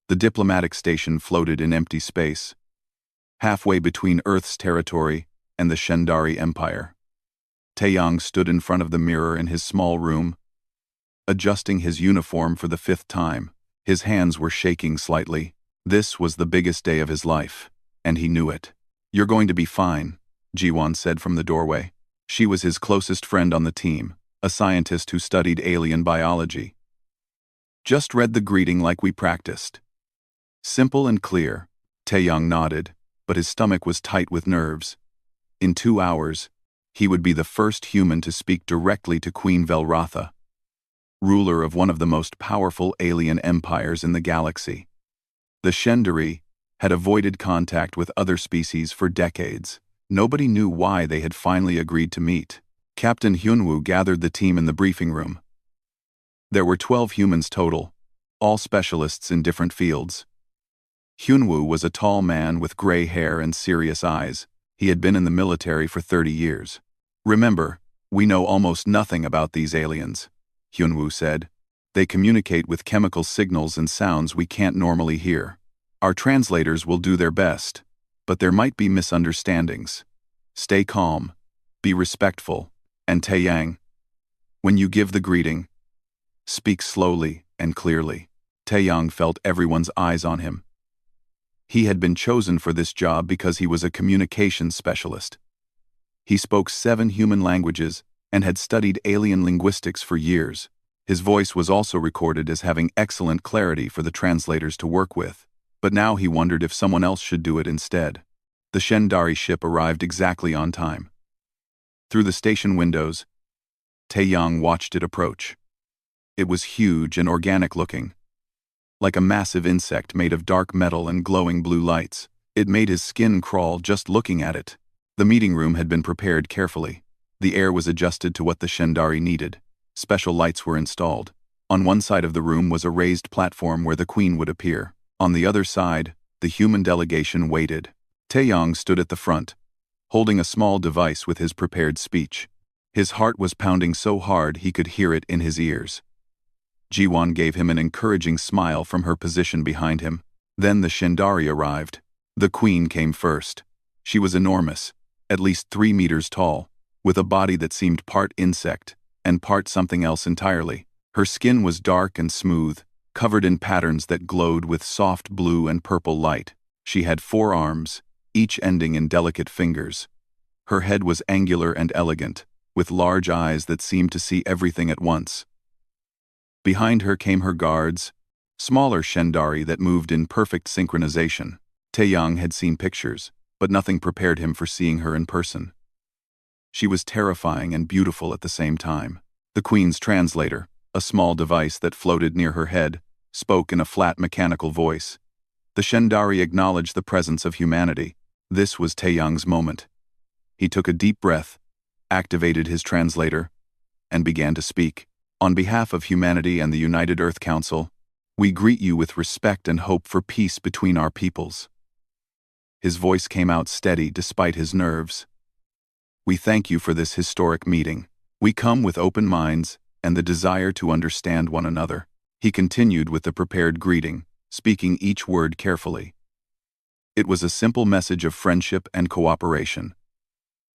The diplomatic station floated in empty space, halfway between Earth's territory and the Shendari Empire. Taeyang stood in front of the mirror in his small room, adjusting his uniform for the 5th time. His hands were shaking slightly. This was the biggest day of his life, and he knew it. "You're going to be fine," Jiwon said from the doorway. She was his closest friend on the team, a scientist who studied alien biology. "Just read the greeting like we practiced." Simple and clear. Taeyang nodded, but his stomach was tight with nerves. In 2 hours, he would be the first human to speak directly to Queen Velrotha, ruler of one of the most powerful alien empires in the galaxy. The Shendari had avoided contact with other species for decades. Nobody knew why they had finally agreed to meet. Captain Hyunwoo gathered the team in the briefing room. There were 12 humans total, all specialists in different fields. Hyunwoo was a tall man with gray hair and serious eyes. He had been in the military for 30 years. "Remember, we know almost nothing about these aliens," Hyunwoo said. "They communicate with chemical signals and sounds we can't normally hear. Our translators will do their best, but there might be misunderstandings. Stay calm, be respectful, and Taeyang, when you give the greeting, speak slowly and clearly." Taeyang felt everyone's eyes on him. He had been chosen for this job because he was a communications specialist. He spoke 7 human languages and had studied alien linguistics for years. His voice was also recorded as having excellent clarity for the translators to work with, but now he wondered if someone else should do it instead. The Shendari ship arrived exactly on time. Through the station windows, Taeyang watched it approach. It was huge and organic-looking, like a massive insect made of dark metal and glowing blue lights. It made his skin crawl just looking at it. The meeting room had been prepared carefully. The air was adjusted to what the Shendari needed. Special lights were installed. On one side of the room was a raised platform where the queen would appear. On the other side, the human delegation waited. Taeyang stood at the front, holding a small device with his prepared speech. His heart was pounding so hard he could hear it in his ears. Jiwon gave him an encouraging smile from her position behind him. Then the Shendari arrived. The queen came first. She was enormous, at least 3 meters tall, with a body that seemed part insect and part something else entirely. Her skin was dark and smooth, covered in patterns that glowed with soft blue and purple light. She had 4 arms, each ending in delicate fingers. Her head was angular and elegant, with large eyes that seemed to see everything at once. Behind her came her guards, smaller Shendari that moved in perfect synchronization. Taeyang had seen pictures, but nothing prepared him for seeing her in person. She was terrifying and beautiful at the same time. The queen's translator, a small device that floated near her head, spoke in a flat mechanical voice. The Shendari acknowledged the presence of humanity. This was Taeyang's moment. He took a deep breath, activated his translator, and began to speak. "On behalf of humanity and the United Earth Council, we greet you with respect and hope for peace between our peoples." His voice came out steady despite his nerves. "We thank you for this historic meeting. We come with open minds and the desire to understand one another." He continued with the prepared greeting, speaking each word carefully. It was a simple message of friendship and cooperation.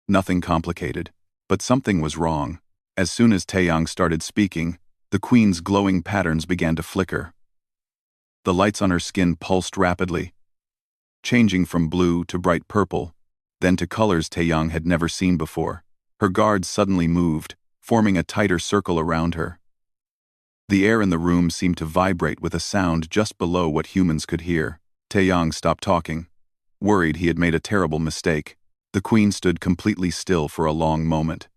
Nothing complicated, but something was wrong. As soon as Taeyang started speaking, the queen's glowing patterns began to flicker. The lights on her skin pulsed rapidly, changing from blue to bright purple, then to colors Taeyang had never seen before. Her guards suddenly moved, forming a tighter circle around her. The air in the room seemed to vibrate with a sound just below what humans could hear. Taeyang stopped talking, worried he had made a terrible mistake. The queen stood completely still for a long moment.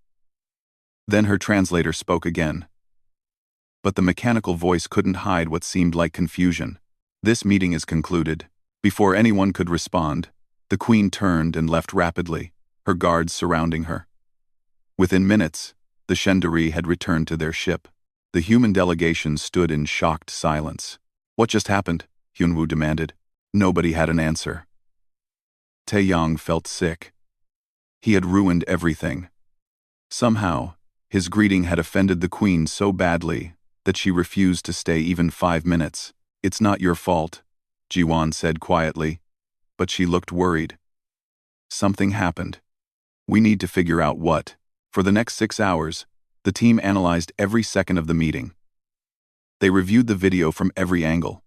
Then her translator spoke again. But the mechanical voice couldn't hide what seemed like confusion. "This meeting is concluded." Before anyone could respond, the queen turned and left rapidly, her guards surrounding her. Within minutes, the Shendari had returned to their ship. The human delegation stood in shocked silence. "What just happened?" Hyunwoo demanded. Nobody had an answer. Taeyang felt sick. He had ruined everything. Somehow, his greeting had offended the queen so badly that she refused to stay even 5 minutes. "It's not your fault," Jiwan said quietly, but she looked worried. Something happened. We need to figure out what. For the next 6 hours, the team analyzed every second of the meeting. They reviewed the video from every angle.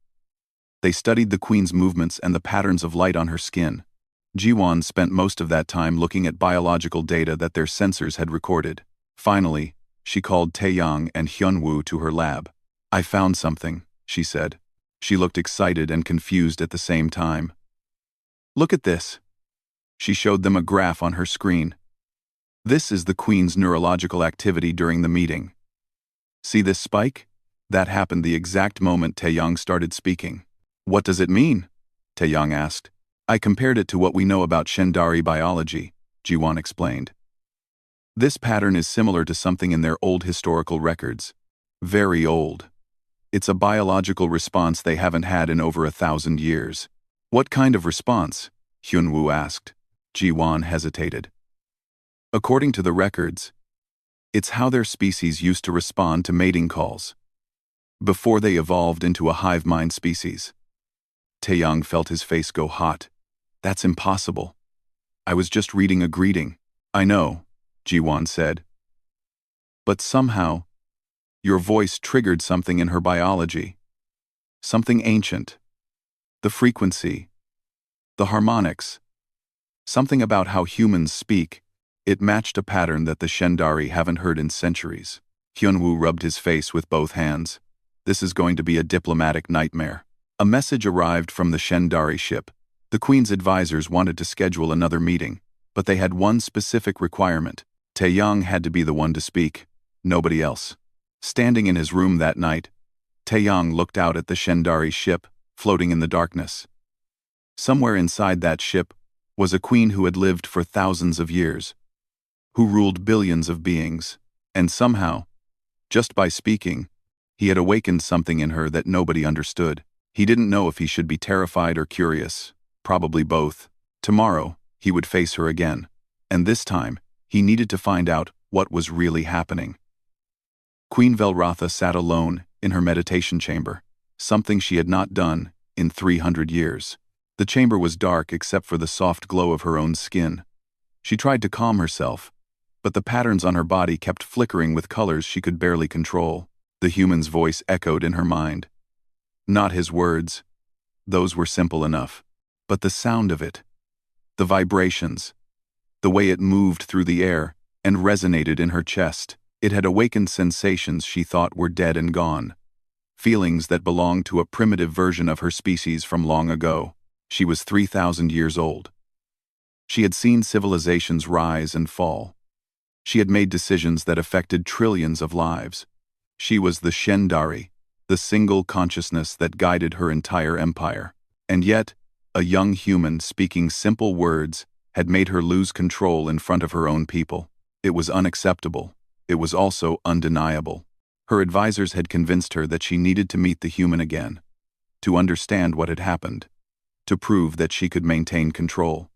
They studied the Queen's movements and the patterns of light on her skin. Jiwan spent most of that time looking at biological data that their sensors had recorded. Finally, she called Taeyang and Hyunwoo to her lab. "I found something," she said. She looked excited and confused at the same time. "Look at this." She showed them a graph on her screen. "This is the Queen's neurological activity during the meeting. See this spike? That happened the exact moment Taeyang started speaking." "What does it mean?" Taeyang asked. "I compared it to what we know about Shendari biology," Jiwan explained. "This pattern is similar to something in their old historical records. Very old. It's a biological response they haven't had in over 1,000 years." "What kind of response?" Hyunwoo asked. Jiwan hesitated. "According to the records, it's how their species used to respond to mating calls, before they evolved into a hive mind species." Taeyang felt his face go hot. "That's impossible. I was just reading a greeting." "I know," Jiwan said. "But somehow, your voice triggered something in her biology. Something ancient. The frequency. The harmonics. Something about how humans speak. It matched a pattern that the Shendari haven't heard in centuries." Hyunwoo rubbed his face with both hands. "This is going to be a diplomatic nightmare." A message arrived from the Shendari ship. The Queen's advisors wanted to schedule another meeting, but they had one specific requirement. Taeyang had to be the one to speak, nobody else. Standing in his room that night, Taeyang looked out at the Shendari ship, floating in the darkness. Somewhere inside that ship was a queen who had lived for thousands of years, who ruled billions of beings, and somehow, just by speaking, he had awakened something in her that nobody understood. He didn't know if he should be terrified or curious, probably both. Tomorrow, he would face her again, and this time, he needed to find out what was really happening. Queen Velrotha sat alone in her meditation chamber, something she had not done in 300 years. The chamber was dark except for the soft glow of her own skin. She tried to calm herself, but the patterns on her body kept flickering with colors she could barely control. The human's voice echoed in her mind. Not his words. Those were simple enough. But the sound of it. The vibrations. The way it moved through the air and resonated in her chest. It had awakened sensations she thought were dead and gone. Feelings that belonged to a primitive version of her species from long ago. She was 3,000 years old. She had seen civilizations rise and fall. She had made decisions that affected trillions of lives. She was the Shendari, the single consciousness that guided her entire empire. And yet, a young human speaking simple words had made her lose control in front of her own people. It was unacceptable. It was also undeniable. Her advisors had convinced her that she needed to meet the human again, to understand what had happened, to prove that she could maintain control.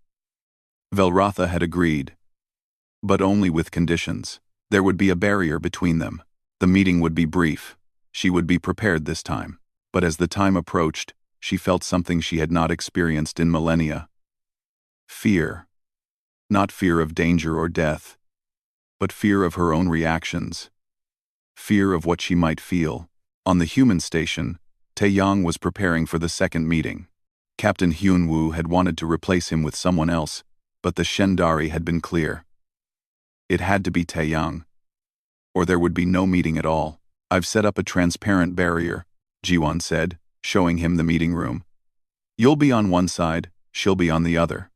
Velrotha had agreed, but only with conditions. There would be a barrier between them. The meeting would be brief. She would be prepared this time. But as the time approached, she felt something she had not experienced in millennia. Fear. Not fear of danger or death, but fear of her own reactions. Fear of what she might feel. On the human station, Taeyang was preparing for the second meeting. Captain Hyunwoo had wanted to replace him with someone else, but the Shendari had been clear. It had to be Taeyang, or there would be no meeting at all. "I've set up a transparent barrier," Jiwan said, showing him the meeting room. "You'll be on one side, she'll be on the other.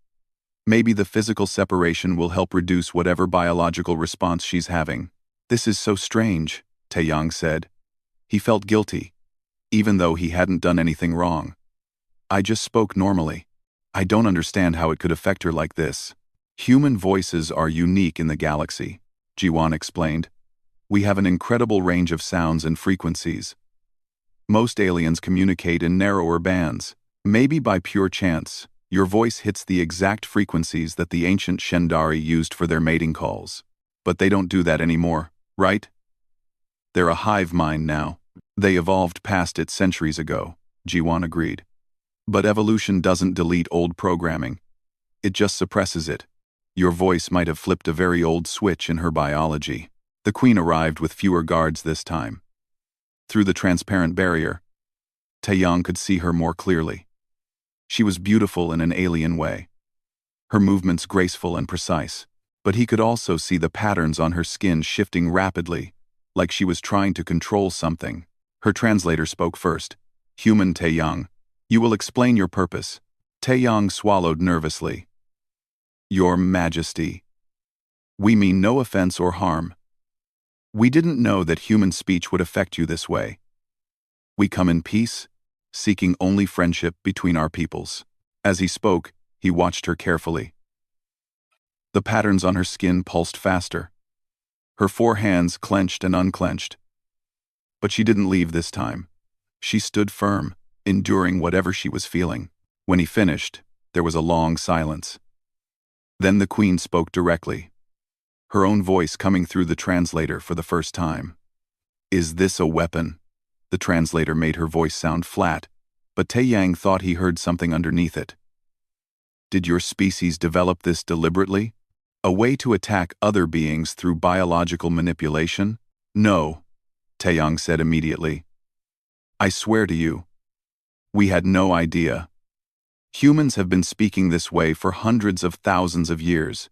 Maybe the physical separation will help reduce whatever biological response she's having." "This is so strange," Taeyang said. He felt guilty, even though he hadn't done anything wrong. "I just spoke normally. I don't understand how it could affect her like this." "Human voices are unique in the galaxy," Jiwan explained. "We have an incredible range of sounds and frequencies. Most aliens communicate in narrower bands. Maybe by pure chance, your voice hits the exact frequencies that the ancient Shendari used for their mating calls. But they don't do that anymore, right? They're a hive mind now. They evolved past it centuries ago," Jiwan agreed. But evolution doesn't delete old programming. It just suppresses it. Your voice might have flipped a very old switch in her biology. The queen arrived with fewer guards this time. Through the transparent barrier, Taeyang could see her more clearly. She was beautiful in an alien way. Her movements graceful and precise. But he could also see the patterns on her skin shifting rapidly, like she was trying to control something. Her translator spoke first. "Human Taeyang, you will explain your purpose." Taeyang swallowed nervously. "Your Majesty. We mean no offense or harm. We didn't know that human speech would affect you this way. We come in peace, seeking only friendship between our peoples." As he spoke, he watched her carefully. The patterns on her skin pulsed faster. Her 4 hands clenched and unclenched. But she didn't leave this time. She stood firm, enduring whatever she was feeling. When he finished, there was a long silence. Then the queen spoke directly, her own voice coming through the translator for the first time. "Is this a weapon?" The translator made her voice sound flat, but Taeyang thought he heard something underneath it. "Did your species develop this deliberately? A way to attack other beings through biological manipulation?" "No," Taeyang said immediately. "I swear to you, we had no idea. Humans have been speaking this way for hundreds of thousands of years.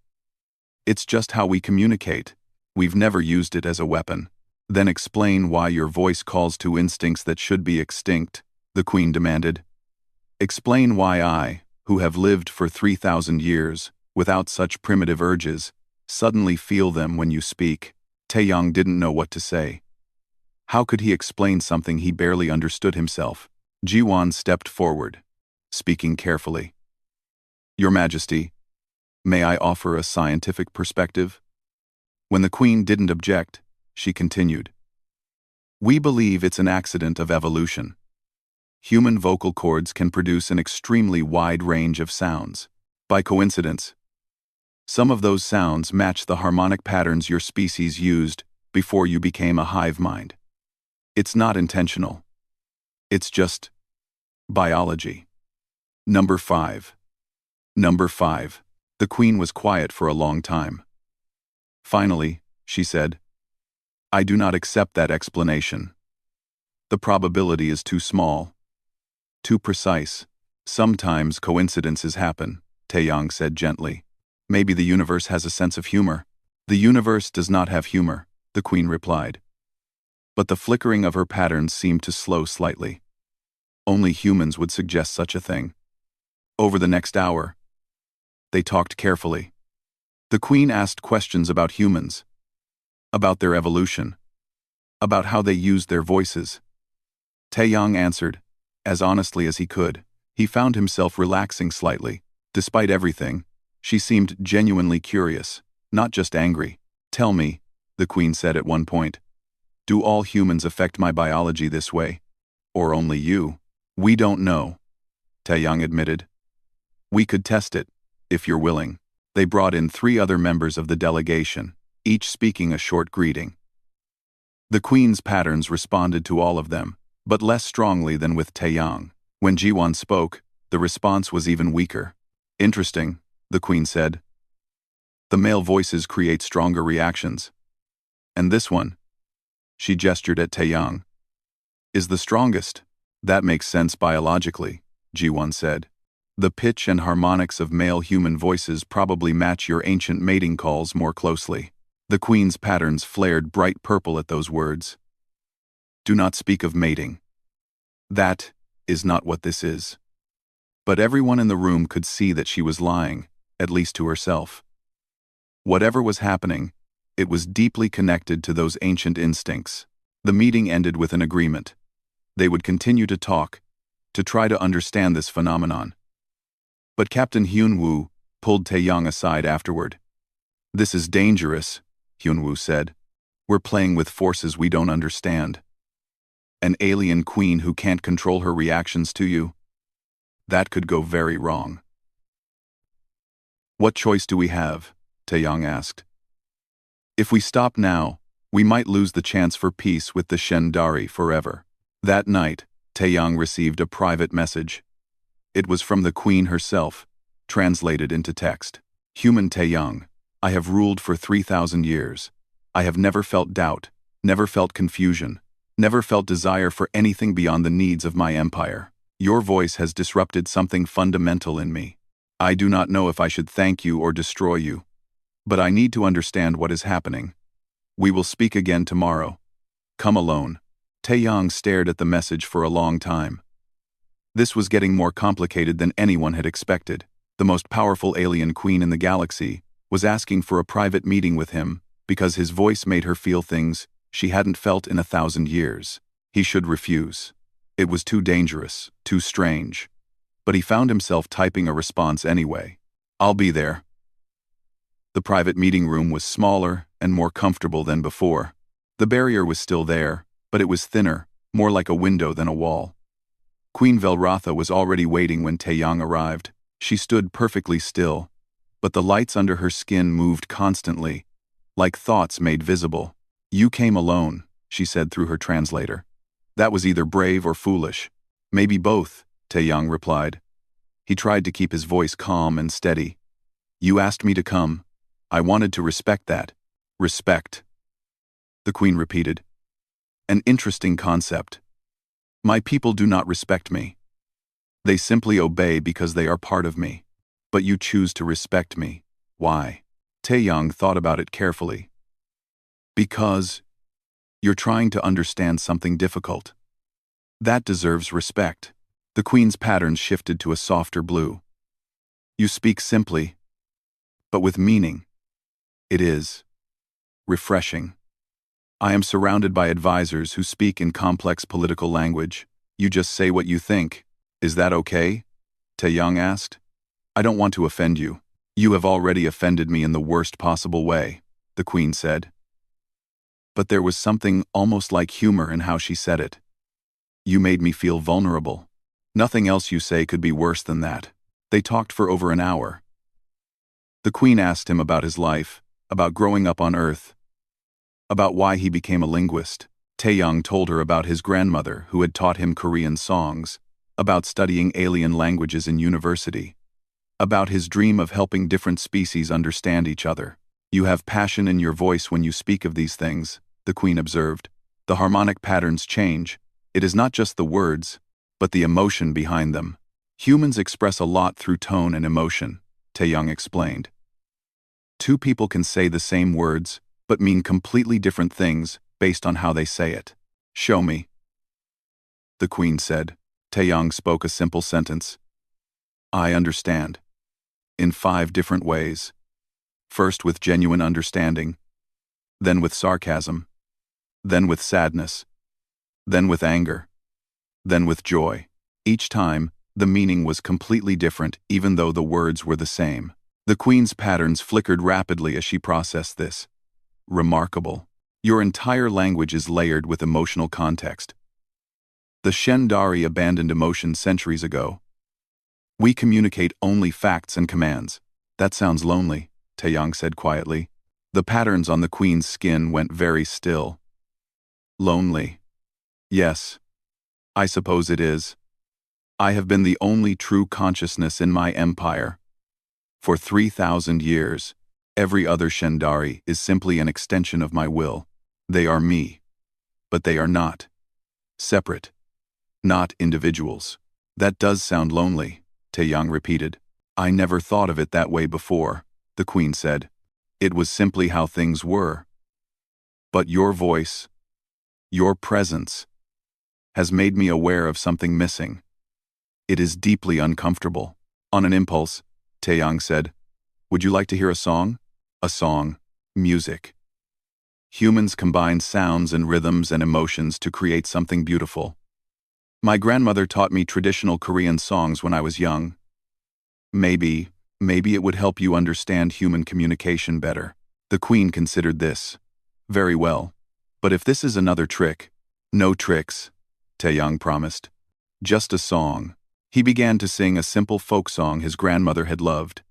It's just how we communicate. We've never used it as a weapon." "Then explain why your voice calls to instincts that should be extinct," the queen demanded. "Explain why I, who have lived for 3,000 years, without such primitive urges, suddenly feel them when you speak." Taeyang didn't know what to say. How could he explain something he barely understood himself? Jiwan stepped forward, speaking carefully. "Your Majesty, may I offer a scientific perspective?" When the queen didn't object, she continued. "We believe it's an accident of evolution. Human vocal cords can produce an extremely wide range of sounds. By coincidence, some of those sounds match the harmonic patterns your species used before you became a hive mind. It's not intentional. It's just biology." Number 5. Number 5. The queen was quiet for a long time. Finally, she said, "I do not accept that explanation. The probability is too small, too precise. Sometimes coincidences happen," Taeyang said gently. "Maybe the universe has a sense of humor." "The universe does not have humor," the queen replied. But the flickering of her patterns seemed to slow slightly. Only humans would suggest such a thing. Over the next hour, they talked carefully. The queen asked questions about humans, about their evolution, about how they used their voices. Taeyang answered, as honestly as he could. He found himself relaxing slightly. Despite everything, she seemed genuinely curious, not just angry. "Tell me," the queen said at one point, "do all humans affect my biology this way? Or only you?" "We don't know," Taeyang admitted. "We could test it, if you're willing." They brought in 3 other members of the delegation, each speaking a short greeting. The queen's patterns responded to all of them, but less strongly than with Taeyang. When Jiwan spoke, the response was even weaker. "Interesting," the queen said. "The male voices create stronger reactions. And this one," she gestured at Taeyang, "is the strongest." "That makes sense biologically," Jiwan said. "The pitch and harmonics of male human voices probably match your ancient mating calls more closely." The queen's patterns flared bright purple at those words. "Do not speak of mating. That is not what this is." But everyone in the room could see that she was lying, at least to herself. Whatever was happening, it was deeply connected to those ancient instincts. The meeting ended with an agreement. They would continue to talk, to try to understand this phenomenon. But Captain Hyunwoo pulled Taeyang aside afterward. "This is dangerous," Hyunwoo said. "We're playing with forces we don't understand. An alien queen who can't control her reactions to you? That could go very wrong." "What choice do we have?" Taeyang asked. "If we stop now, we might lose the chance for peace with the Shendari forever." That night, Taeyang received a private message. It was from the Queen herself, translated into text. Human Taeyang, I have ruled for 3,000 years. I have never felt doubt, never felt confusion, never felt desire for anything beyond the needs of my empire. Your voice has disrupted something fundamental in me. I do not know if I should thank you or destroy you, but I need to understand what is happening. We will speak again tomorrow. Come alone. Taeyang stared at the message for a long time. This was getting more complicated than anyone had expected. The most powerful alien queen in the galaxy was asking for a private meeting with him because his voice made her feel things she hadn't felt in 1,000 years. He should refuse. It was too dangerous, too strange. But he found himself typing a response anyway. I'll be there. The private meeting room was smaller and more comfortable than before. The barrier was still there, but it was thinner, more like a window than a wall. Queen Velrotha was already waiting when Taeyang arrived. She stood perfectly still, but the lights under her skin moved constantly, like thoughts made visible. You came alone, she said through her translator. That was either brave or foolish. Maybe both, Taeyang replied. He tried to keep his voice calm and steady. You asked me to come. I wanted to respect that. Respect. The Queen repeated. An interesting concept. My people do not respect me. They simply obey because they are part of me. But you choose to respect me. Why? Taeyang thought about it carefully. Because you're trying to understand something difficult. That deserves respect. The Queen's pattern shifted to a softer blue. You speak simply, but with meaning. It is refreshing. I am surrounded by advisors who speak in complex political language. You just say what you think. Is that okay? Taeyang asked. I don't want to offend you. You have already offended me in the worst possible way, the Queen said. But there was something almost like humor in how she said it. You made me feel vulnerable. Nothing else you say could be worse than that. They talked for over an hour. The Queen asked him about his life, about growing up on Earth, about why he became a linguist. Taeyang told her about his grandmother who had taught him Korean songs, about studying alien languages in university, about his dream of helping different species understand each other. You have passion in your voice when you speak of these things, the Queen observed. The harmonic patterns change. It is not just the words, but the emotion behind them. Humans express a lot through tone and emotion, Taeyang explained. Two people can say the same words, but mean completely different things based on how they say it. Show me. The Queen said. Taeyang spoke a simple sentence. I understand. In 5 different ways. First with genuine understanding, then with sarcasm, then with sadness, then with anger, then with joy. Each time, the meaning was completely different even though the words were the same. The Queen's patterns flickered rapidly as she processed this. Remarkable. Your entire language is layered with emotional context. The Shendari abandoned emotion centuries ago. We communicate only facts and commands. That sounds lonely, Taeyang said quietly. The patterns on the Queen's skin went very still. Lonely. Yes. I suppose it is. I have been the only true consciousness in my empire. For 3,000 years, every other Shendari is simply an extension of my will. They are me. But they are not. Separate. Not individuals. That does sound lonely, Taeyang repeated. I never thought of it that way before, the Queen said. It was simply how things were. But your voice, your presence, has made me aware of something missing. It is deeply uncomfortable. On an impulse, Taeyang said, Would you like to hear a song? A song. Music. Humans combine sounds and rhythms and emotions to create something beautiful. My grandmother taught me traditional Korean songs when I was young. Maybe it would help you understand human communication better. The Queen considered this. Very well. But if this is another trick. No tricks, Taeyang promised. Just a song. He began to sing a simple folk song his grandmother had loved.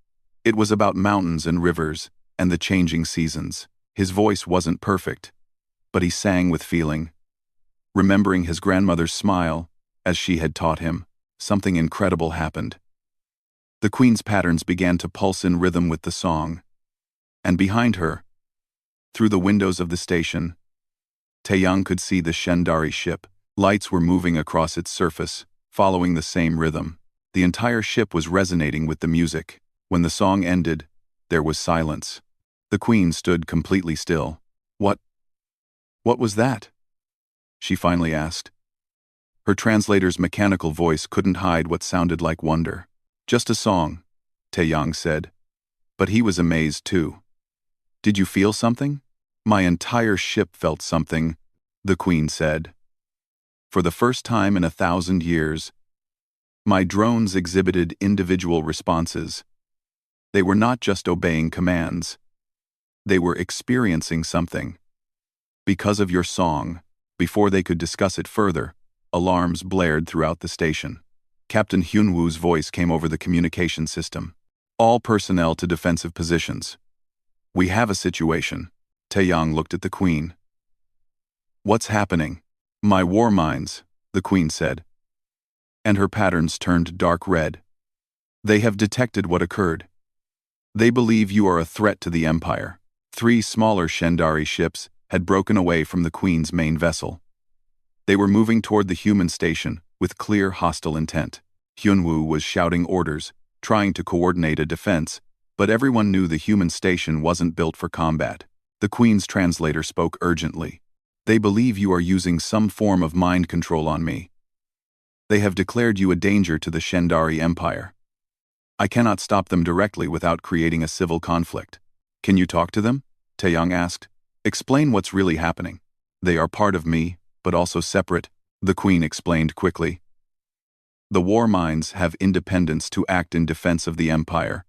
It was about mountains and rivers and the changing seasons. His voice wasn't perfect, but he sang with feeling, remembering his grandmother's smile as she had taught him. something incredible happened. The Queen's patterns began to pulse in rhythm with the song. And behind her, through the windows of the station, Taeyang could see the Shendari ship. Lights were moving across its surface, following the same rhythm. The entire ship was resonating with the music. When the song ended, there was silence. The Queen stood completely still. What was that?" she finally asked. Her translator's mechanical voice couldn't hide what sounded like wonder. "Just a song," Taeyang said. But he was amazed too. "Did you feel something?" "My entire ship felt something," the Queen said. "For the first time in 1,000 years, my drones exhibited individual responses. They were not just obeying commands. They were experiencing something. Because of your song," before they could discuss it further, alarms blared throughout the station. Captain Hyunwoo's voice came over the communication system. "All personnel to defensive positions. We have a situation." Taeyang looked at the Queen. "What's happening?" "My war minds," the Queen said. And her patterns turned dark red. "They have detected what occurred. They believe you are a threat to the Empire." 3 smaller Shendari ships had broken away from the Queen's main vessel. They were moving toward the human station with clear hostile intent. Hyunwoo was shouting orders, trying to coordinate a defense, but everyone knew the human station wasn't built for combat. The Queen's translator spoke urgently. "They believe you are using some form of mind control on me. They have declared you a danger to the Shendari Empire. I cannot stop them directly without creating a civil conflict." "Can you talk to them?" Taeyang asked. "Explain what's really happening." "They are part of me, but also separate," the Queen explained quickly. "The war minds have independence to act in defense of the Empire.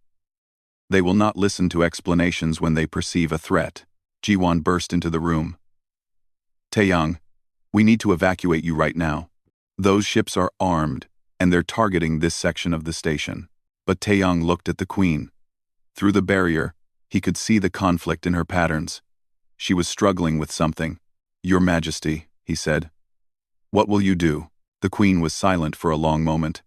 They will not listen to explanations when they perceive a threat." Jiwon burst into the room. "Taeyang, we need to evacuate you right now. Those ships are armed, and they're targeting this section of the station." But Taeyang looked at the Queen. Through the barrier, he could see the conflict in her patterns. She was struggling with something. "Your Majesty," he said. "What will you do?" The Queen was silent for a long moment.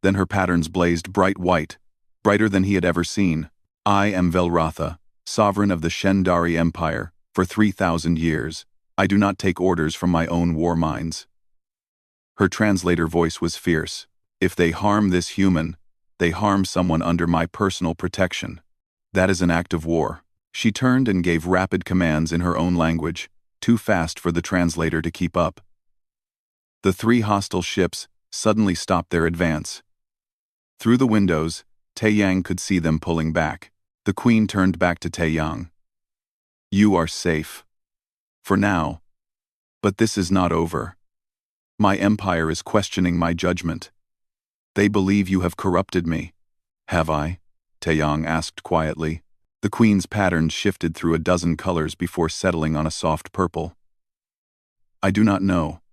Then her patterns blazed bright white, brighter than he had ever seen. "I am Velratha, sovereign of the Shendari Empire, for 3,000 years. I do not take orders from my own war minds." Her translator voice was fierce. "If they harm this human, they harm someone under my personal protection. That is an act of war." She turned and gave rapid commands in her own language, too fast for the translator to keep up. The 3 hostile ships suddenly stopped their advance. Through the windows, Taeyang could see them pulling back. The Queen turned back to Taeyang. "You are safe. For now. But this is not over. My empire is questioning my judgment. They believe you have corrupted me." "Have I?" Taeyang asked quietly. The Queen's patterns shifted through a dozen colors before settling on a soft purple. "I do not know.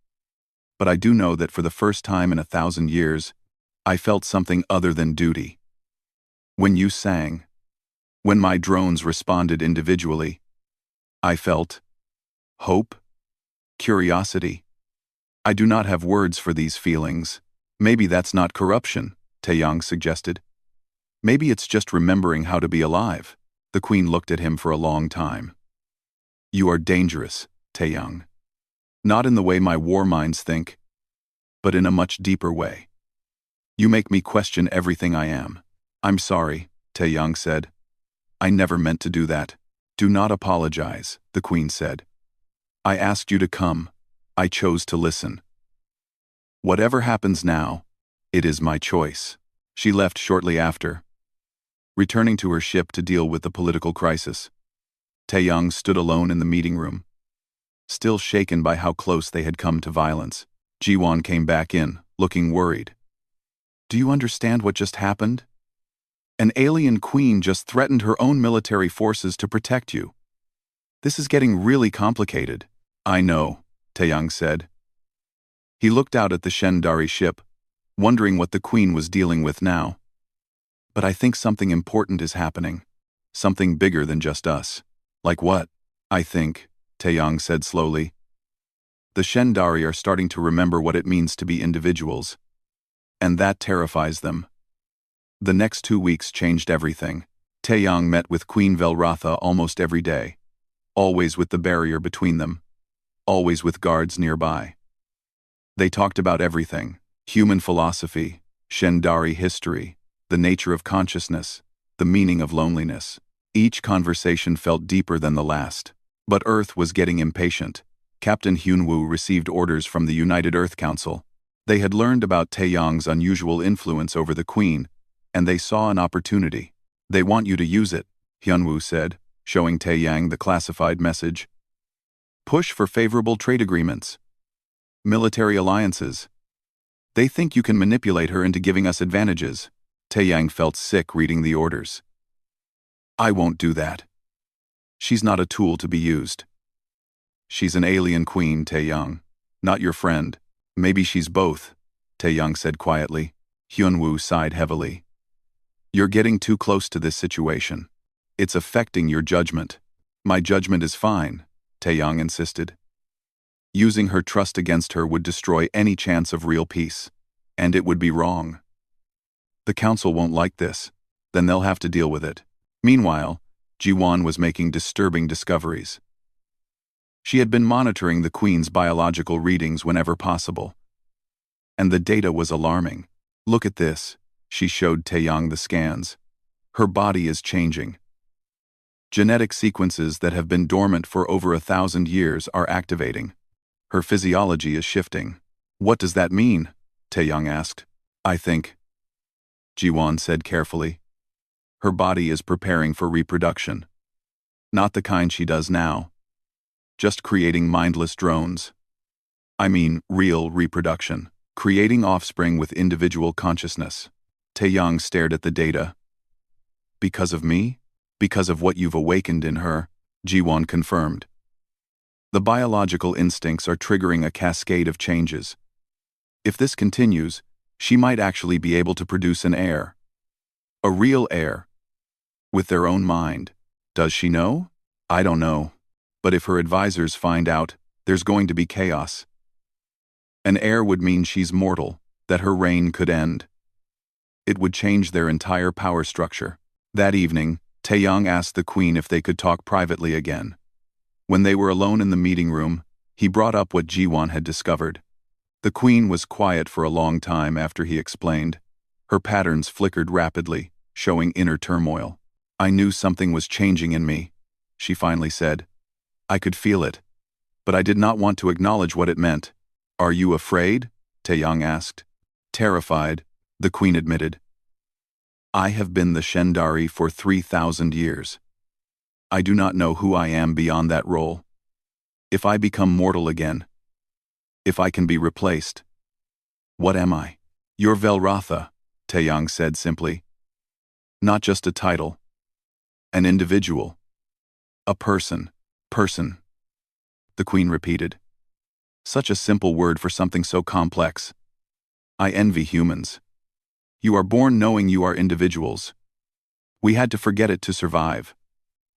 But I do know that for the first time in 1,000 years, I felt something other than duty. When you sang, when my drones responded individually, I felt hope, curiosity. I do not have words for these feelings." "Maybe that's not corruption," Taeyang suggested. "Maybe it's just remembering how to be alive." The Queen looked at him for a long time. "You are dangerous, Taeyang. Not in the way my war minds think, but in a much deeper way. You make me question everything I am." "I'm sorry," Taeyang said. "I never meant to do that." "Do not apologize," the Queen said. "I asked you to come. I chose to listen. Whatever happens now, it is my choice." She left shortly after, returning to her ship to deal with the political crisis. Taeyang stood alone in the meeting room, still shaken by how close they had come to violence. Jiwon came back in, looking worried. "Do you understand what just happened? An alien queen just threatened her own military forces to protect you. This is getting really complicated." "I know," Taeyang said. He looked out at the Shendari ship, wondering what the Queen was dealing with now. "But I think something important is happening. Something bigger than just us." "Like what?" "I think," Taeyang said slowly, "the Shendari are starting to remember what it means to be individuals. and that terrifies them. The next 2 weeks changed everything. Taeyang met with Queen Velratha almost every day, always with the barrier between them, always with guards nearby. They talked about everything: human philosophy, Shendari history, the nature of consciousness, the meaning of loneliness. Each conversation felt deeper than the last. But Earth was getting impatient. Captain Hyunwoo received orders from the United Earth Council. They had learned about Taeyang's unusual influence over the Queen, and they saw an opportunity. "They want you to use it," Hyunwoo said, showing Taeyang the classified message. "Push for favorable trade agreements. Military alliances. They think you can manipulate her into giving us advantages." Taeyang felt sick reading the orders. "I won't do that. She's not a tool to be used. She's an alien queen, Taeyang, not your friend." "Maybe she's both," Taeyang said quietly. Hyunwoo sighed heavily. "You're getting too close to this situation. It's affecting your judgment." "My judgment is fine," Taeyang insisted. Using her trust against her would destroy any chance of real peace, and it would be wrong. The council won't like this. Then they'll have to deal with it. Meanwhile, Ji-won was making disturbing discoveries. She had been monitoring the Queen's biological readings whenever possible, and the data was alarming. "Look at this," she showed Taeyang the scans. "Her body is changing. Genetic sequences that have been dormant for over 1,000 years are activating. Her physiology is shifting." "What does that mean?" Taeyang asked. "I think," Ji-won said carefully, "her body is preparing for reproduction. Not the kind she does now. Just creating mindless drones. I mean, real reproduction. Creating offspring with individual consciousness." Taeyang stared at the data. "Because of me? Because of what you've awakened in her," Ji-won confirmed. "The biological instincts are triggering a cascade of changes. If this continues, she might actually be able to produce an heir. A real heir. With their own mind. Does she know? I don't know. But if her advisors find out, there's going to be chaos. An heir would mean she's mortal, that her reign could end. It would change their entire power structure." That evening, Taeyang asked the Queen if they could talk privately again. When they were alone in the meeting room, he brought up what Ji-won had discovered. The Queen was quiet for a long time after he explained. Her patterns flickered rapidly, showing inner turmoil. "I knew something was changing in me," she finally said. "I could feel it, but I did not want to acknowledge what it meant." "Are you afraid?" Taeyang asked. "Terrified," the Queen admitted. "I have been the Shendari for 3,000 years. I do not know who I am beyond that role. If I become mortal again, if I can be replaced, what am I?" "You're Velratha," Taeyang said simply. "Not just a title. An individual. A person." "Person," the Queen repeated. "Such a simple word for something so complex. I envy humans. You are born knowing you are individuals. We had to forget it to survive."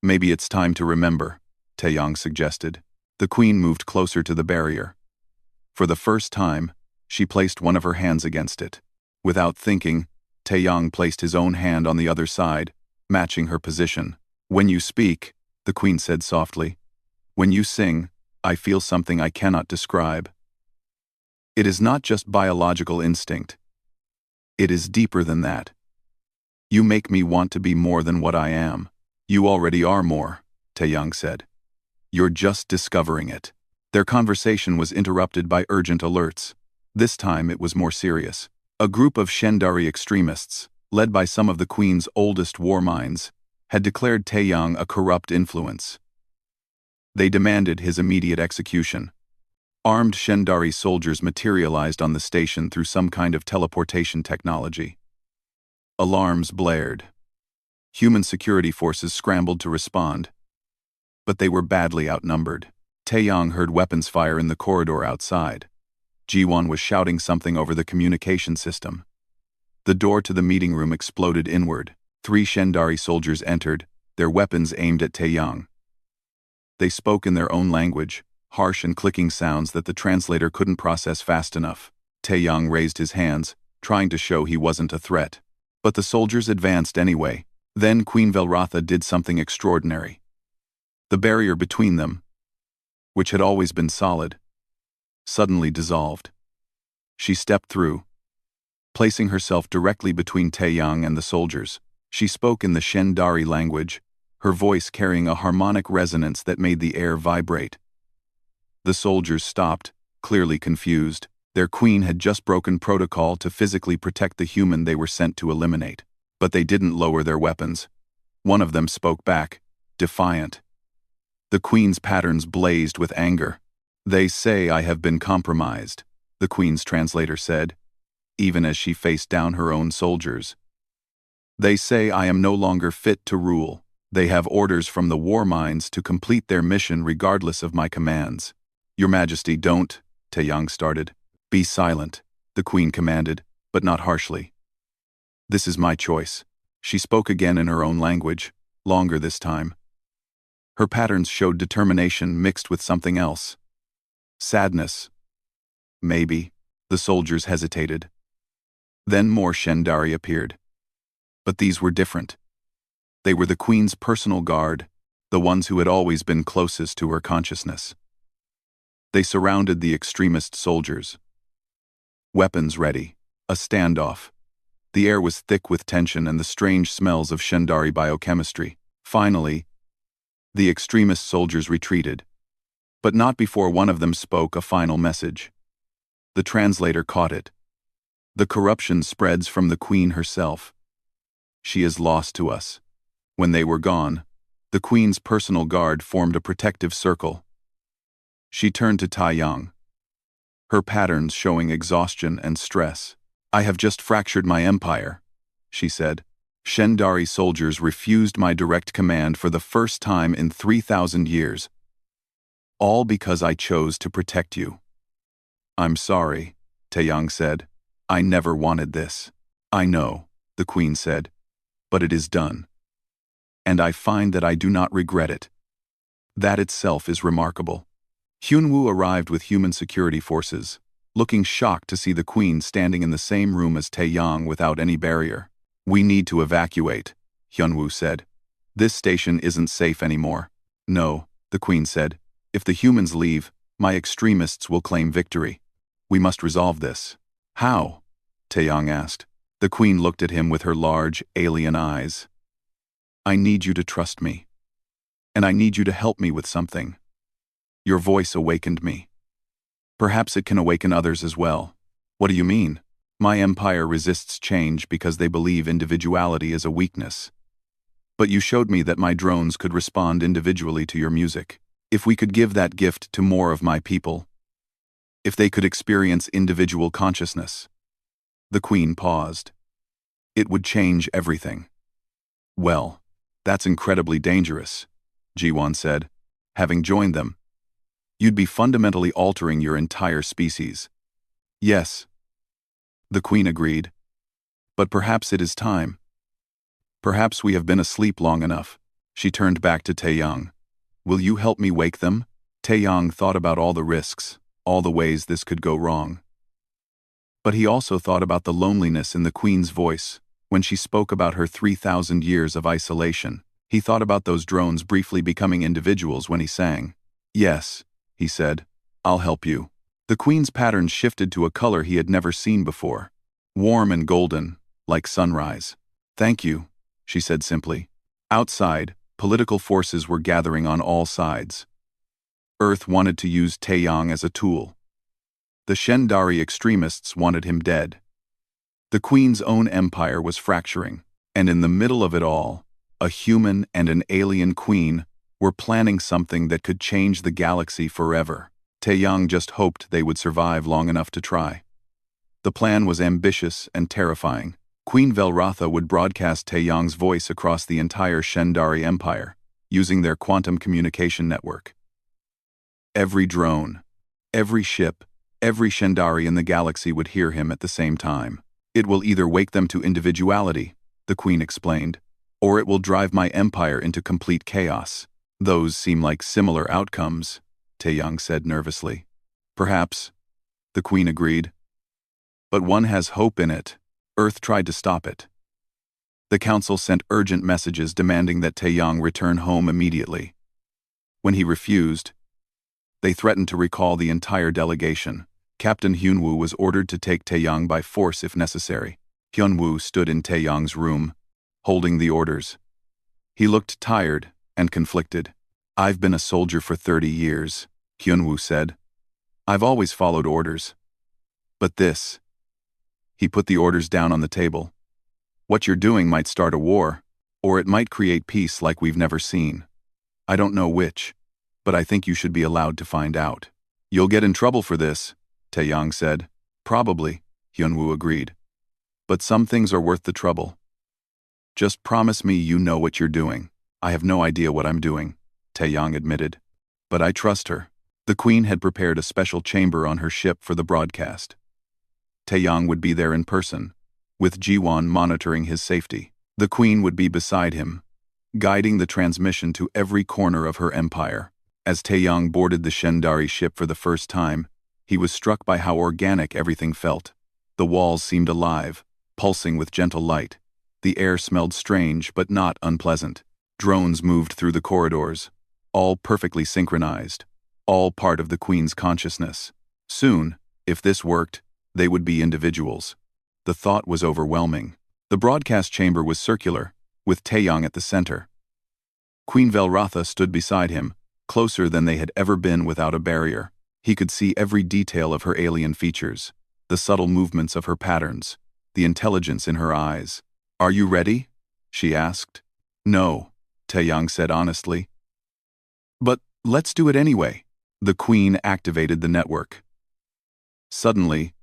"Maybe it's time to remember," Taeyang suggested. The Queen moved closer to the barrier. For the first time, she placed one of her hands against it. Without thinking, Taeyang placed his own hand on the other side, matching her position. "When you speak," the Queen said softly, "when you sing, I feel something I cannot describe. It is not just biological instinct. It is deeper than that. You make me want to be more than what I am." "You already are more," Taeyang said. "You're just discovering it." Their conversation was interrupted by urgent alerts. This time it was more serious. A group of Shendari extremists, led by some of the Queen's oldest war minds, had declared Taeyang a corrupt influence. They demanded his immediate execution. Armed Shendari soldiers materialized on the station through some kind of teleportation technology. Alarms blared. Human security forces scrambled to respond. But they were badly outnumbered. Taeyang heard weapons fire in the corridor outside. Ji-won was shouting something over the communication system. The door to the meeting room exploded inward. 3 Shendari soldiers entered, their weapons aimed at Taeyang. They spoke in their own language, harsh and clicking sounds that the translator couldn't process fast enough. Taeyang raised his hands, trying to show he wasn't a threat. But the soldiers advanced anyway. Then Queen Velrotha did something extraordinary. The barrier between them, which had always been solid, suddenly dissolved. She stepped through, placing herself directly between Taeyang and the soldiers. She spoke in the Shendari language, her voice carrying a harmonic resonance that made the air vibrate. The soldiers stopped, clearly confused. Their queen had just broken protocol to physically protect the human they were sent to eliminate. But they didn't lower their weapons. One of them spoke back, defiant. The queen's patterns blazed with anger. "They say I have been compromised," the queen's translator said, even as she faced down her own soldiers. "They say I am no longer fit to rule. They have orders from the war minds to complete their mission regardless of my commands." "Your Majesty, don't," Taeyang started. "Be silent," the queen commanded, but not harshly. "This is my choice." She spoke again in her own language, longer this time. Her patterns showed determination mixed with something else. Sadness. Maybe. The soldiers hesitated. Then more Shendari appeared. But these were different. They were the queen's personal guard, the ones who had always been closest to her consciousness. They surrounded the extremist soldiers. Weapons ready. A standoff. The air was thick with tension and the strange smells of Shendari biochemistry. Finally, the extremist soldiers retreated. But not before one of them spoke a final message. The translator caught it. "The corruption spreads from the queen herself. She is lost to us." When they were gone, the queen's personal guard formed a protective circle. She turned to Taeyang, her patterns showing exhaustion and stress. "I have just fractured my empire," she said. "Shendari soldiers refused my direct command for the first time in 3,000 years. All because I chose to protect you." "I'm sorry," Taeyang said. "I never wanted this." "I know," the queen said, "but it is done. And I find that I do not regret it." That itself is remarkable. Hyunwoo arrived with human security forces, looking shocked to see the queen standing in the same room as Taeyang without any barrier. "We need to evacuate," Hyunwoo said. "This station isn't safe anymore." "No," the queen said. "If the humans leave, my extremists will claim victory. We must resolve this." "How?" Taeyang asked. The queen looked at him with her large, alien eyes. "I need you to trust me. And I need you to help me with something. Your voice awakened me. Perhaps it can awaken others as well." "What do you mean?" "My empire resists change because they believe individuality is a weakness. But you showed me that my drones could respond individually to your music. If we could give that gift to more of my people, if they could experience individual consciousness." The queen paused. "It would change everything." "Well, that's incredibly dangerous," Jiwon said. "Having joined them, you'd be fundamentally altering your entire species." "Yes," the queen agreed. "But perhaps it is time. Perhaps we have been asleep long enough." She turned back to Taeyang. "Will you help me wake them?" Taeyang thought about all the risks, all the ways this could go wrong. But he also thought about the loneliness in the queen's voice when she spoke about her 3,000 years of isolation. He thought about those drones briefly becoming individuals when he sang. "Yes," he said, "I'll help you." The queen's pattern shifted to a color he had never seen before. Warm and golden, like sunrise. "Thank you," she said simply. Outside, political forces were gathering on all sides. Earth wanted to use Taeyang as a tool. The Shendari extremists wanted him dead. The queen's own empire was fracturing, and in the middle of it all, a human and an alien queen were planning something that could change the galaxy forever. Taeyang just hoped they would survive long enough to try. The plan was ambitious and terrifying. Queen Velrotha would broadcast Taeyang's voice across the entire Shendari Empire, using their quantum communication network. Every drone, every ship, every Shendari in the galaxy would hear him at the same time. "It will either wake them to individuality," the queen explained, "or it will drive my empire into complete chaos." "Those seem like similar outcomes," Taeyang said nervously. "Perhaps," the queen agreed. But one has hope in it. Earth tried to stop it. The council sent urgent messages demanding that Taeyang return home immediately. When he refused, they threatened to recall the entire delegation. Captain Hyunwoo was ordered to take Taeyang by force if necessary. Hyunwoo stood in Taeyang's room, holding the orders. He looked tired and conflicted. "I've been a soldier for 30 years, Hyunwoo said. "I've always followed orders. But this..." He put the orders down on the table. "What you're doing might start a war, or it might create peace like we've never seen. I don't know which, but I think you should be allowed to find out." "You'll get in trouble for this," Taeyang said. "Probably," Hyunwoo agreed. "But some things are worth the trouble. Just promise me you know what you're doing." "I have no idea what I'm doing," Taeyang admitted. "But I trust her." The Queen had prepared a special chamber on her ship for the broadcast. Taeyang would be there in person, with Jiwon monitoring his safety. The Queen would be beside him, guiding the transmission to every corner of her empire. As Taeyang boarded the Shendari ship for the first time, he was struck by how organic everything felt. The walls seemed alive, pulsing with gentle light. The air smelled strange but not unpleasant. Drones moved through the corridors, all perfectly synchronized, all part of the Queen's consciousness. Soon, if this worked, they would be individuals. The thought was overwhelming. The broadcast chamber was circular, with Taeyang at the center. Queen Velratha stood beside him, closer than they had ever been without a barrier. He could see every detail of her alien features, the subtle movements of her patterns, the intelligence in her eyes. "Are you ready?" she asked. "No," Taeyang said honestly. "But let's do it anyway." The Queen activated the network. Suddenly,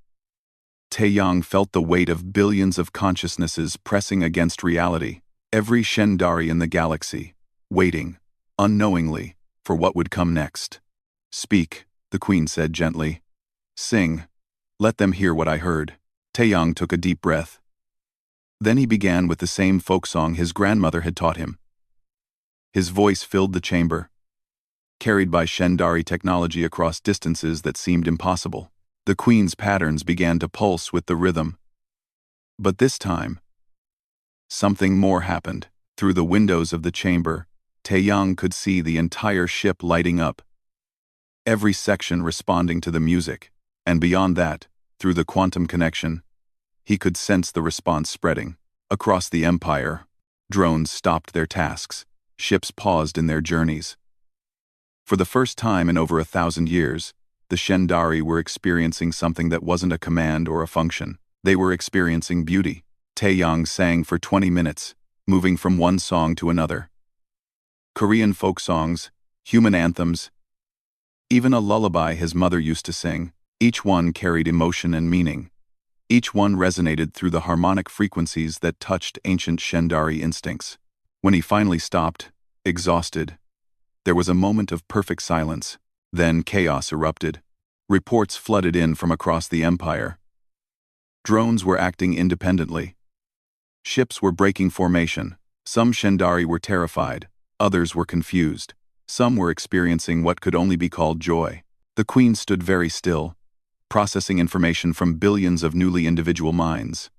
Taeyang felt the weight of billions of consciousnesses pressing against reality, every Shendari in the galaxy, waiting, unknowingly, for what would come next. "Speak," the Queen said gently. "Sing. Let them hear what I heard." Taeyang took a deep breath. Then he began with the same folk song his grandmother had taught him. His voice filled the chamber, carried by Shendari technology across distances that seemed impossible. The Queen's patterns began to pulse with the rhythm. But this time, something more happened. Through the windows of the chamber, Taeyang could see the entire ship lighting up, every section responding to the music, and beyond that, through the quantum connection, he could sense the response spreading. Across the empire, drones stopped their tasks, ships paused in their journeys. For the first time in over 1,000 years, the Shendari were experiencing something that wasn't a command or a function. They were experiencing beauty. Taeyang sang for 20 minutes, moving from one song to another. Korean folk songs, human anthems, even a lullaby his mother used to sing. Each one carried emotion and meaning. Each one resonated through the harmonic frequencies that touched ancient Shendari instincts. When he finally stopped, exhausted, there was a moment of perfect silence. Then chaos erupted. Reports flooded in from across the empire. Drones were acting independently. Ships were breaking formation. Some Shendari were terrified, others were confused. Some were experiencing what could only be called joy. The Queen stood very still, processing information from billions of newly individual minds.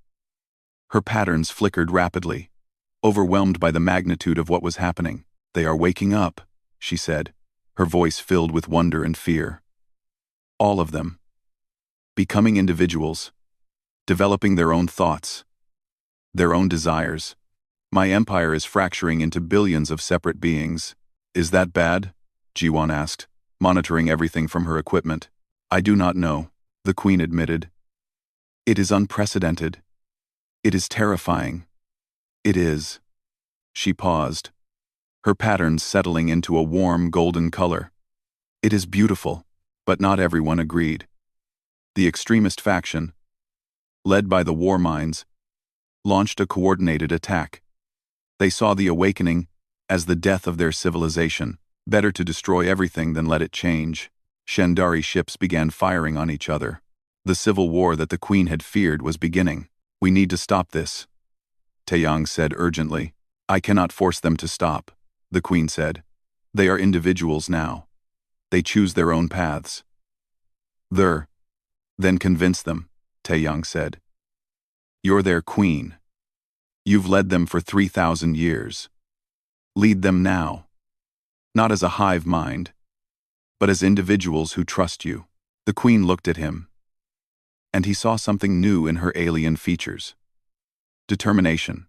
Her patterns flickered rapidly, overwhelmed by the magnitude of what was happening. "They are waking up," she said, her voice filled with wonder and fear. "All of them. Becoming individuals, developing their own thoughts, their own desires. My empire is fracturing into billions of separate beings." "Is that bad?" Jiwon asked, monitoring everything from her equipment. "I do not know," the Queen admitted. "It is unprecedented. It is terrifying. It is." She paused, her patterns settling into a warm golden color. "It is beautiful," but not everyone agreed. The extremist faction, led by the war minds, launched a coordinated attack. They saw the awakening as the death of their civilization. Better to destroy everything than let it change. Shendari ships began firing on each other. The civil war that the Queen had feared was beginning. "We need to stop this," Taeyang said urgently. "I cannot force them to stop," the Queen said. "They are individuals now. They choose their own paths. Then convince them." Taeyang said. You're their queen. You've led them for 3,000 years. Lead them now. Not as a hive mind, but as individuals who trust you. The queen looked at him, and he saw something new in her alien features. Determination,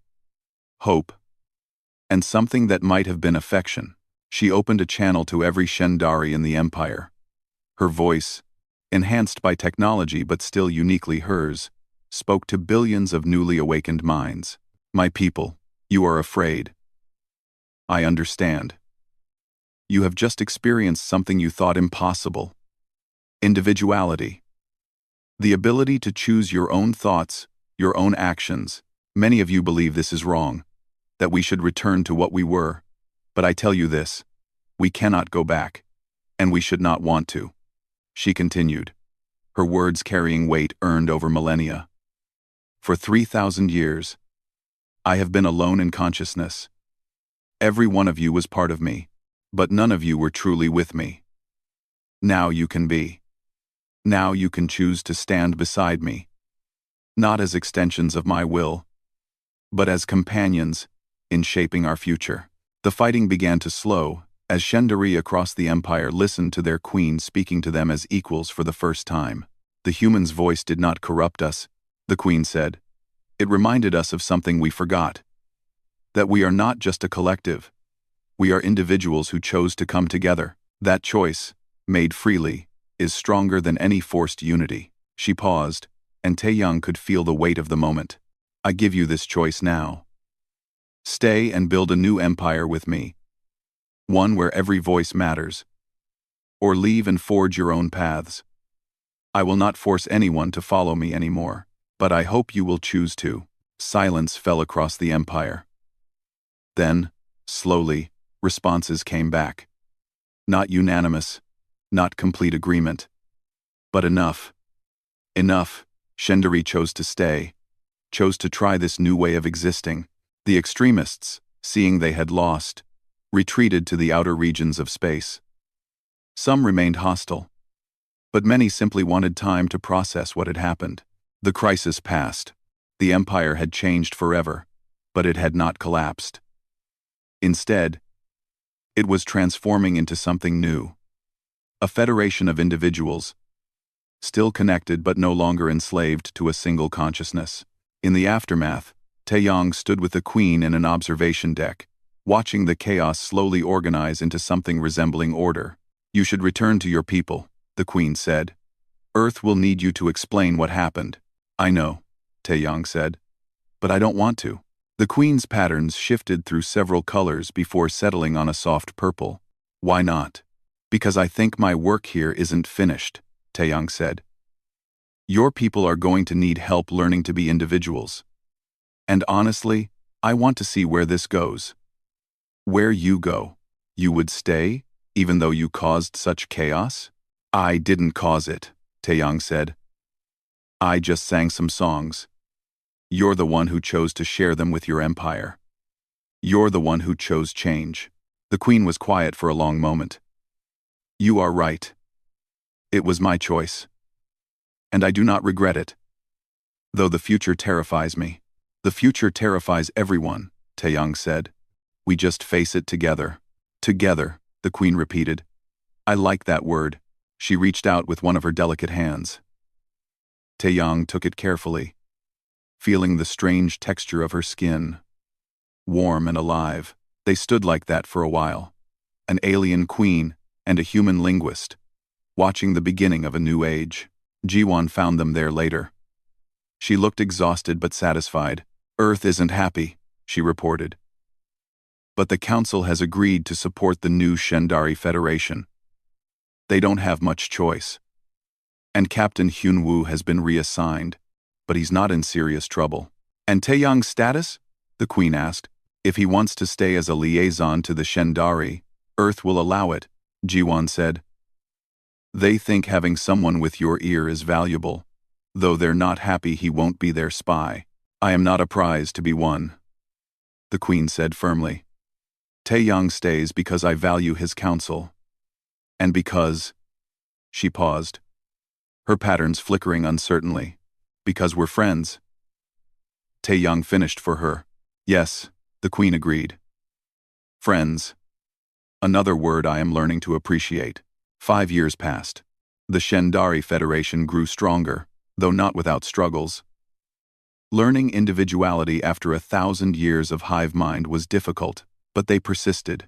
hope, and something that might have been affection. She opened a channel to every Shendari in the Empire. Her voice, enhanced by technology but still uniquely hers, spoke to billions of newly awakened minds. My people, you are afraid. I understand. You have just experienced something you thought impossible. Individuality. The ability to choose your own thoughts, your own actions. Many of you believe this is wrong, that we should return to what we were. But I tell you this, we cannot go back, and we should not want to. She continued, her words carrying weight earned over millennia. For 3,000 years, I have been alone in consciousness. Every one of you was part of me, but none of you were truly with me. Now you can be. Now you can choose to stand beside me, not as extensions of my will, but as companions in shaping our future. The fighting began to slow as Shendari across the Empire listened to their queen speaking to them as equals for the first time. The human's voice did not corrupt us, the queen said. It reminded us of something we forgot. That we are not just a collective. We are individuals who chose to come together. That choice, made freely, is stronger than any forced unity. She paused, and Taeyang could feel the weight of the moment. I give you this choice now. Stay and build a new empire with me. One where every voice matters. Or leave and forge your own paths. I will not force anyone to follow me anymore, but I hope you will choose to. Silence fell across the empire. Then, slowly, responses came back. Not unanimous, not complete agreement. But enough. Enough. Shendari chose to stay, chose to try this new way of existing. The extremists, seeing they had lost, retreated to the outer regions of space. Some remained hostile, but many simply wanted time to process what had happened. The crisis passed. The empire had changed forever, but it had not collapsed. Instead, it was transforming into something new. A federation of individuals, still connected but no longer enslaved to a single consciousness. In the aftermath, Taeyang stood with the queen in an observation deck, watching the chaos slowly organize into something resembling order. You should return to your people, the queen said. Earth will need you to explain what happened. I know, Taeyang said, but I don't want to. The queen's patterns shifted through several colors before settling on a soft purple. Why not? Because I think my work here isn't finished, Taeyang said. Your people are going to need help learning to be individuals. And honestly, I want to see where this goes. Where you go. You would stay, even though you caused such chaos? I didn't cause it, Taeyang said. I just sang some songs. You're the one who chose to share them with your empire. You're the one who chose change. The queen was quiet for a long moment. You are right. It was my choice. And I do not regret it. Though the future terrifies me. The future terrifies everyone, Taeyang said. We just face it together. Together, the queen repeated. I like that word. She reached out with one of her delicate hands. Taeyang took it carefully, feeling the strange texture of her skin. Warm and alive, they stood like that for a while. An alien queen and a human linguist, watching the beginning of a new age. Jiwon found them there later. She looked exhausted but satisfied. Earth isn't happy, she reported. But the council has agreed to support the new Shendari Federation. They don't have much choice. And Captain Hyunwoo has been reassigned, but he's not in serious trouble. And Taeyang's status? The queen asked. If he wants to stay as a liaison to the Shendari, Earth will allow it, Jiwon said. They think having someone with your ear is valuable, though they're not happy he won't be their spy. I am not a prize to be won, the queen said firmly. Taeyang stays because I value his counsel. And because... She paused, her patterns flickering uncertainly. Because we're friends. Taeyang finished for her. Yes, the queen agreed. Friends. Another word I am learning to appreciate. 5 years passed. The Shendari Federation grew stronger, though not without struggles. Learning individuality after 1,000 years of hive mind was difficult, but they persisted,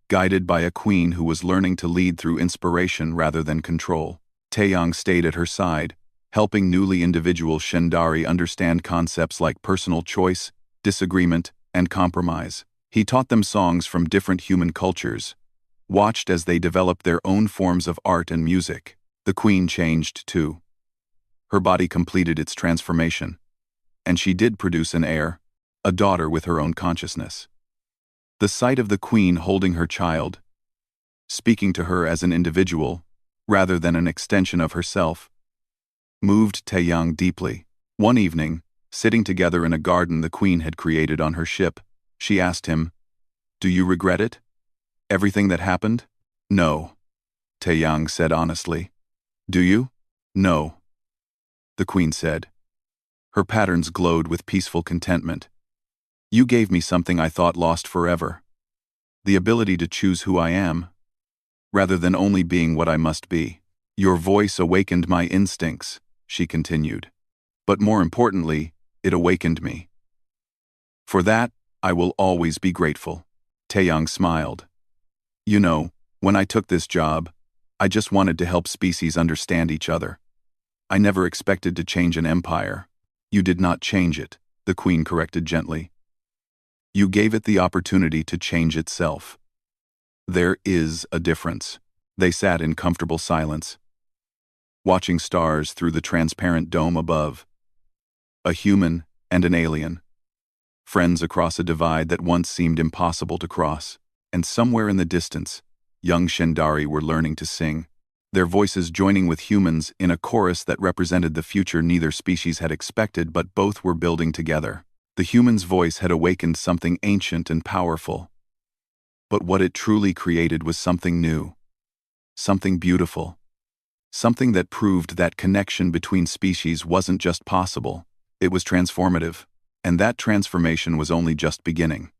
guided by a queen who was learning to lead through inspiration rather than control. Taeyang stayed at her side, helping newly individual Shendari understand concepts like personal choice, disagreement, and compromise. He taught them songs from different human cultures, watched as they developed their own forms of art and music. The queen changed too. Her body completed its transformation, and she did produce an heir, a daughter with her own consciousness. The sight of the queen holding her child, speaking to her as an individual, rather than an extension of herself, moved Taeyang deeply. One evening, sitting together in a garden the queen had created on her ship, she asked him, "Do you regret it? Everything that happened?" "No," Taeyang said honestly. "Do you?" "No," the queen said. Her patterns glowed with peaceful contentment. "You gave me something I thought lost forever. The ability to choose who I am, rather than only being what I must be. Your voice awakened my instincts," she continued. "But more importantly, it awakened me. For that, I will always be grateful." Taeyang smiled. "You know, when I took this job, I just wanted to help species understand each other. I never expected to change an empire." "You did not change it," the queen corrected gently. "You gave it the opportunity to change itself." There is a difference. They sat in comfortable silence, watching stars through the transparent dome above. A human and an alien. Friends across a divide that once seemed impossible to cross. And somewhere in the distance, young Shendari were learning to sing, their voices joining with humans in a chorus that represented the future neither species had expected but both were building together. The human's voice had awakened something ancient and powerful. But what it truly created was something new. Something beautiful. Something that proved that connection between species wasn't just possible, it was transformative. And that transformation was only just beginning.